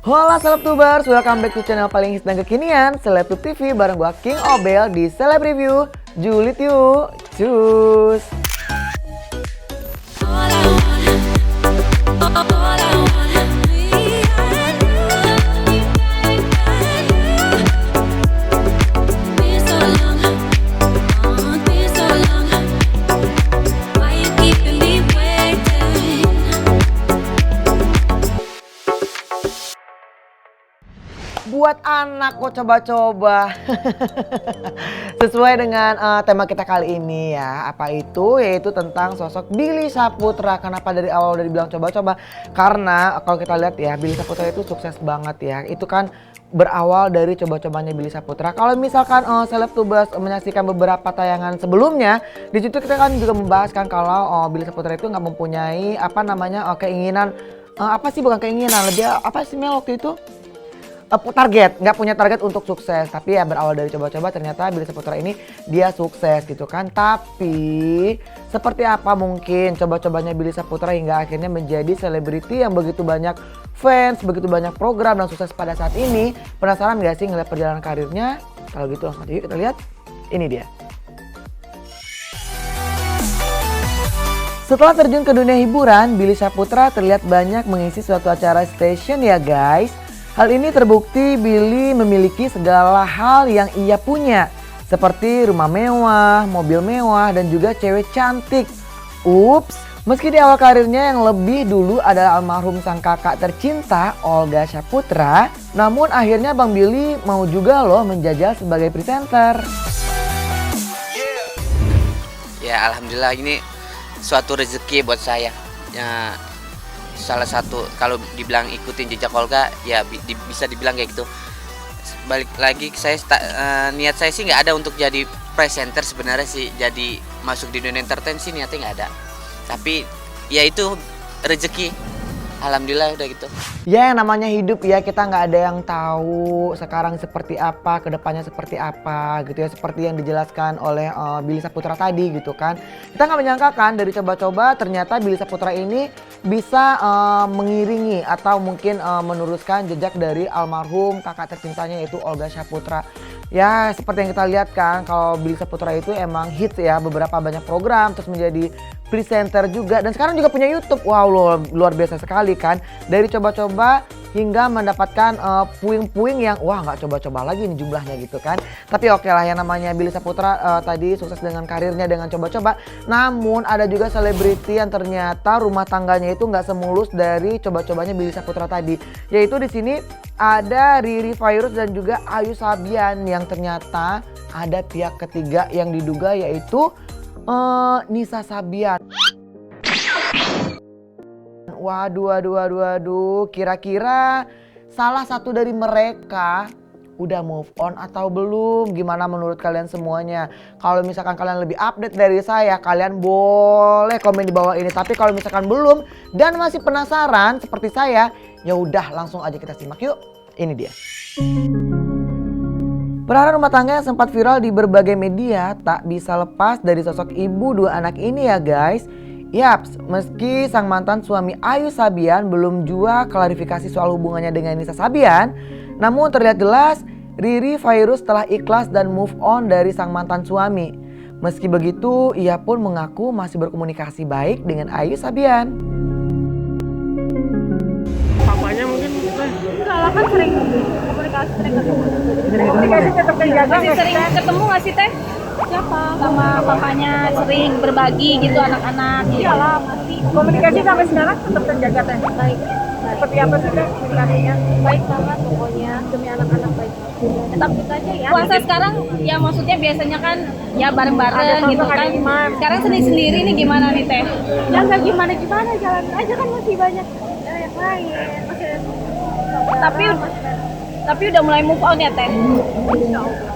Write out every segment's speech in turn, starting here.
Hola Selebtubers, welcome back to channel paling hits dan kekinian Selebtube TV bareng gua King Obel di Seleb Review. Julid yuk, cus. Buat anak kok coba-coba. Sesuai dengan tema kita kali ini ya. Apa itu? Yaitu tentang sosok Billy Syahputra. Kenapa dari awal udah dibilang coba-coba? Karena kalau kita lihat ya, Billy Syahputra itu sukses banget ya. Itu kan berawal dari coba-cobanya Billy Syahputra. Kalau misalkan Selebtubers menyaksikan beberapa tayangan sebelumnya, di situ kita kan juga membahaskan kalau Billy Syahputra itu nggak mempunyai keinginan, apa sih, bukan keinginan, lebih apa sih Mel waktu itu? Target, nggak punya target untuk sukses. Tapi ya berawal dari coba-coba ternyata Billy Syahputra ini dia sukses gitu kan. Tapi seperti apa mungkin coba-cobanya Billy Syahputra hingga akhirnya menjadi selebriti yang begitu banyak fans, begitu banyak program dan sukses pada saat ini. Penasaran gak sih ngeliat perjalanan karirnya? Kalau gitu langsung aja yuk kita lihat. Ini dia. Setelah terjun ke dunia hiburan, Billy Syahputra terlihat banyak mengisi suatu acara station ya guys. Hal ini terbukti Billy memiliki segala hal yang ia punya, seperti rumah mewah, mobil mewah, dan juga cewek cantik. Ups, meski di awal karirnya yang lebih dulu adalah almarhum sang kakak tercinta Olga Syahputra, namun akhirnya Bang Billy mau juga loh menjajal sebagai presenter. Ya alhamdulillah ini suatu rezeki buat saya. Ya, salah satu kalau dibilang ikutin jejak Olga ya bisa dibilang kayak gitu. Balik lagi saya niat saya sih nggak ada untuk jadi presenter sebenarnya sih, jadi masuk di dunia entertain sih niatnya nggak ada. Tapi ya itu rezeki. Alhamdulillah udah gitu. Ya namanya hidup ya, kita nggak ada yang tahu sekarang seperti apa, kedepannya seperti apa gitu ya. Seperti yang dijelaskan oleh Billy Syahputra tadi gitu kan. Kita nggak menyangka kan dari coba-coba ternyata Billy Syahputra ini bisa mengiringi atau mungkin meneruskan jejak dari almarhum kakak tercintanya yaitu Olga Syahputra. Ya seperti yang kita lihat kan kalau Billy Syahputra itu emang hits ya, beberapa banyak program terus menjadi presenter juga dan sekarang juga punya YouTube. Wow, luar biasa sekali kan. Dari coba-coba hingga mendapatkan puing-puing yang wah nggak coba-coba lagi nih jumlahnya gitu kan. Tapi oke lah yang namanya Billy Syahputra tadi sukses dengan karirnya dengan coba-coba. Namun ada juga selebriti yang ternyata rumah tangganya itu nggak semulus dari coba-cobanya Billy Syahputra tadi. Yaitu di sini ada Riri Virus dan juga Ayu Sabian yang ternyata ada pihak ketiga yang diduga yaitu Nisa Sabian. Waduh, kira-kira salah satu dari mereka udah move on atau belum? Gimana menurut kalian semuanya? Kalau misalkan kalian lebih update dari saya, kalian boleh komen di bawah ini. Tapi kalau misalkan belum dan masih penasaran seperti saya, ya udah langsung aja kita simak yuk. Ini dia. Perhara rumah tangga yang sempat viral di berbagai media tak bisa lepas dari sosok ibu dua anak ini ya guys. Yaps, meski sang mantan suami Ayu Sabian belum jua klarifikasi soal hubungannya dengan Nisa Sabian, namun terlihat jelas Riri Virus telah ikhlas dan move on dari sang mantan suami. Meski begitu, ia pun mengaku masih berkomunikasi baik dengan Ayu Sabian. Papanya mungkin Enggak lah, kan sering komunikasi, sering ketemu. komunikasi tetap terjaga Masih sering ketemu nggak sih Teh? Siapa? Sama papanya sering berbagi gitu anak-anak. Iyalah pasti. komunikasi sampai sekarang tetap terjaga teh. Baik. Seperti apa sih teh komunikasinya? Baik banget pokoknya demi anak-anak baik. Tetap gitu aja ya. Puasa sekarang ya maksudnya biasanya kan ya bareng-bareng Ada gitu sosok, ada kan. imam. Sekarang sendiri-sendiri nih gimana nih Teh? Ya nggak gimana-gimana, jalan aja kan masih banyak yang lain. Masih ada Tapi udah mulai move on ya Teh? Insya Allah.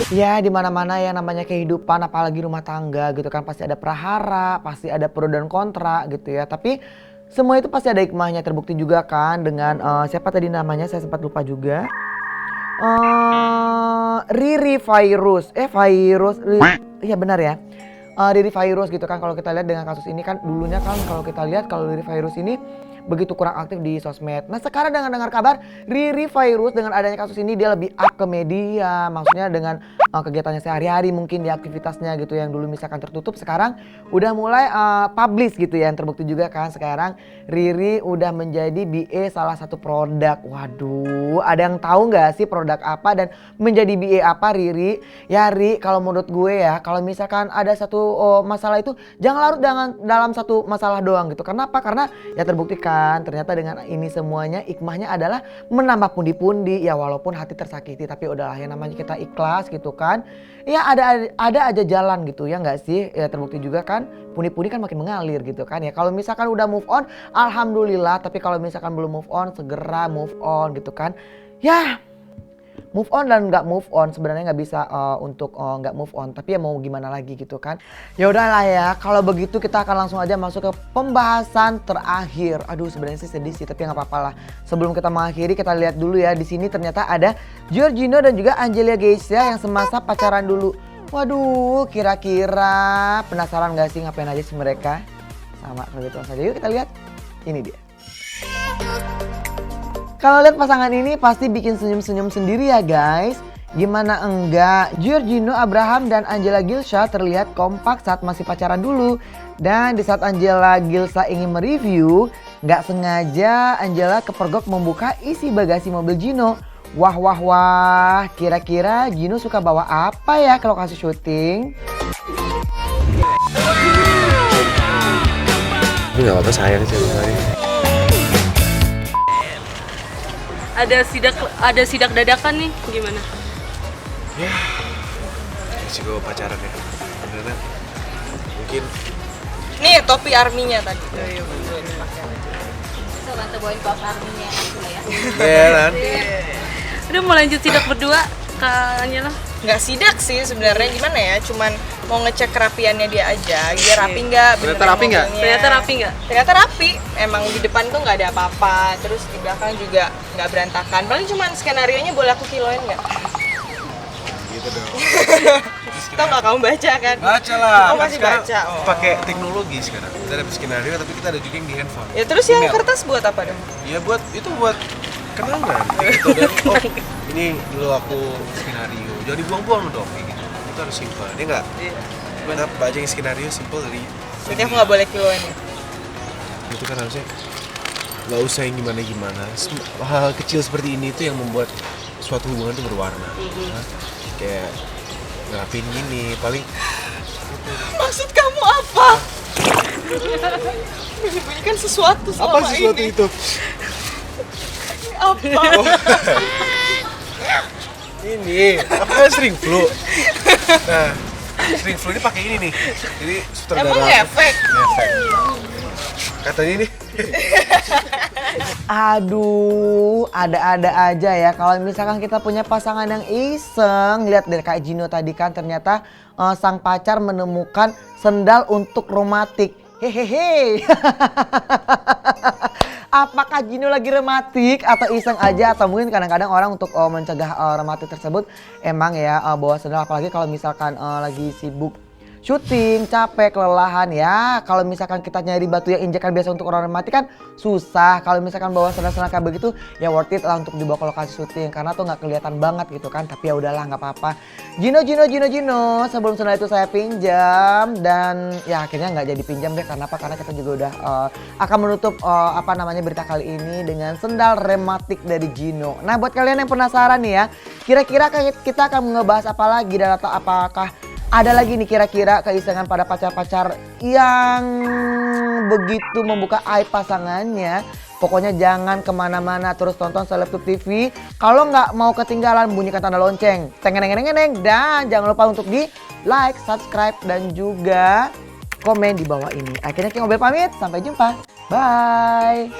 Ya di mana-mana yang namanya kehidupan apalagi rumah tangga gitu kan pasti ada prahara, pasti ada pro dan kontra gitu ya. Tapi semua itu pasti ada hikmahnya, terbukti juga kan dengan siapa tadi namanya saya sempat lupa juga. Riri Virus. Iya benar ya. Riri Virus gitu kan kalau kita lihat dengan kasus ini kan dulunya kan kalau kita lihat kalau Riri Virus ini begitu kurang aktif di sosmed. Nah sekarang dengan dengar kabar Riri Virus dengan adanya kasus ini dia lebih up ke media, maksudnya dengan kegiatannya sehari-hari mungkin di aktivitasnya gitu yang dulu misalkan tertutup sekarang udah mulai publish gitu ya, yang terbukti juga kan sekarang Riri udah menjadi BA salah satu produk. Waduh, ada yang tahu nggak sih produk apa dan menjadi BA apa Riri? Ya Ri, kalau menurut gue ya, kalau misalkan ada satu masalah itu jangan larut dalam satu masalah doang gitu. Kenapa? Karena ya terbuktikan ternyata dengan ini semuanya hikmahnya adalah menambah pundi-pundi ya, walaupun hati tersakiti tapi udahlah yang namanya kita ikhlas gitu kan. Ya ada aja jalan gitu ya nggak sih? Ya terbukti juga kan pundi-pundi kan makin mengalir gitu kan ya. Kalau misalkan udah move on alhamdulillah, tapi kalau misalkan belum move on segera move on gitu kan. Ya move on dan nggak move on sebenarnya nggak bisa untuk nggak move on, tapi ya mau gimana lagi gitu kan. Ya udahlah ya, kalau begitu kita akan langsung aja masuk ke pembahasan terakhir. Aduh sebenarnya sih sedih sih, tapi nggak apa-apa lah. Sebelum kita mengakhiri kita lihat dulu ya, di sini ternyata ada Giorgino dan juga Angelia Geisha yang semasa pacaran dulu. Waduh, kira-kira penasaran gak sih ngapain aja sih mereka? Sama, kalau gitu langsung aja yuk kita lihat. Ini dia. Kalau lihat pasangan ini pasti bikin senyum-senyum sendiri ya guys. Gimana enggak? Giorgino Abraham dan Angela Gilsha terlihat kompak saat masih pacaran dulu. Dan di saat Angela Gilsha ingin mereview, nggak sengaja Angela kepergok membuka isi bagasi mobil Gino. Wah wah wah, kira-kira Gino suka bawa apa ya ke lokasi syuting? Tapi gak apa-apa sayang sih hari. Ada sidak dadakan nih, gimana? Ya, masih gue pacaran ya. Beneran. Mungkin. Nih topi arminya tadi. So, tante bawain kaos arminya aku lah ya. Iya kan? Udah mau lanjut sidak berdua, Kak Anyela? Nggak sidak sih sebenarnya, gimana ya, cuman mau ngecek kerapiannya dia aja, dia rapi nggak, Ternyata rapi nggak? Ternyata rapi nggak? ternyata rapi, emang di depan tuh nggak ada apa-apa, terus di belakang juga nggak berantakan, paling cuman skenario nya boleh aku kiloin nggak? Gitu dong. Tau nggak kamu baca kan? Baca lah. Oh masih Sekarang baca. Oh. Pakai teknologi sekarang. Kita ada skenario tapi kita ada juga yang di handphone. Ya terus yang Email. kertas buat apa dong? Ya buat kenangan. Gitu. Dan, oh ini dulu aku skenario. Jangan dibuang-buang dong kayak gitu. Itu harus simple. Dia nggak. Iya. Gimana baca yang skenario simple dari. Jadi aku nggak boleh kiloin ya? Itu kan harusnya nggak usah yang gimana-gimana. Hal kecil seperti ini tuh yang membuat suatu hubungan tuh berwarna. Nah, kayak ngerapin gini paling. Maksud kamu apa? Menyembunyikan sesuatu selama Apa sesuatu ini. itu? Apa? Ini apa string flu? Nah, string flu ini pakai ini nih. Jadi sutradara. Emang ngefek? Ngefek. Katanya ini. Aduh, ada-ada aja ya kalau misalkan kita punya pasangan yang iseng. Lihat dari kayak Gino tadi kan ternyata sang pacar menemukan sendal untuk romantik. Hehehe. Apakah Gino lagi romantik atau iseng aja, atau mungkin kadang-kadang orang untuk mencegah romantik tersebut emang ya bawa sendal, apalagi kalau misalkan lagi sibuk syuting, capek, kelelahan ya. Kalau misalkan kita nyari batu yang injekan biasa untuk orang romantis kan susah. Kalau misalkan bawa sandal-sandal kayak begitu ya worth it lah untuk dibawa ke lokasi syuting karena tuh nggak kelihatan banget gitu kan. Tapi ya udahlah nggak apa-apa. Gino, sebelum sandal itu saya pinjam dan ya akhirnya nggak jadi pinjam deh. Karena apa? Karena kita juga udah akan menutup berita kali ini dengan sandal rematik dari Gino. Nah buat kalian yang penasaran nih ya, kira-kira kita akan ngebahas apa lagi dan atau apakah ada lagi nih kira-kira keisengan pada pacar-pacar yang begitu membuka aib pasangannya. Pokoknya jangan kemana-mana, terus tonton Selebtube TV. Kalau nggak mau ketinggalan bunyikan tanda lonceng. Teng-neng-neng-neng. Dan jangan lupa untuk di like, subscribe, dan juga komen di bawah ini. Akhirnya King Obel pamit, sampai jumpa. Bye.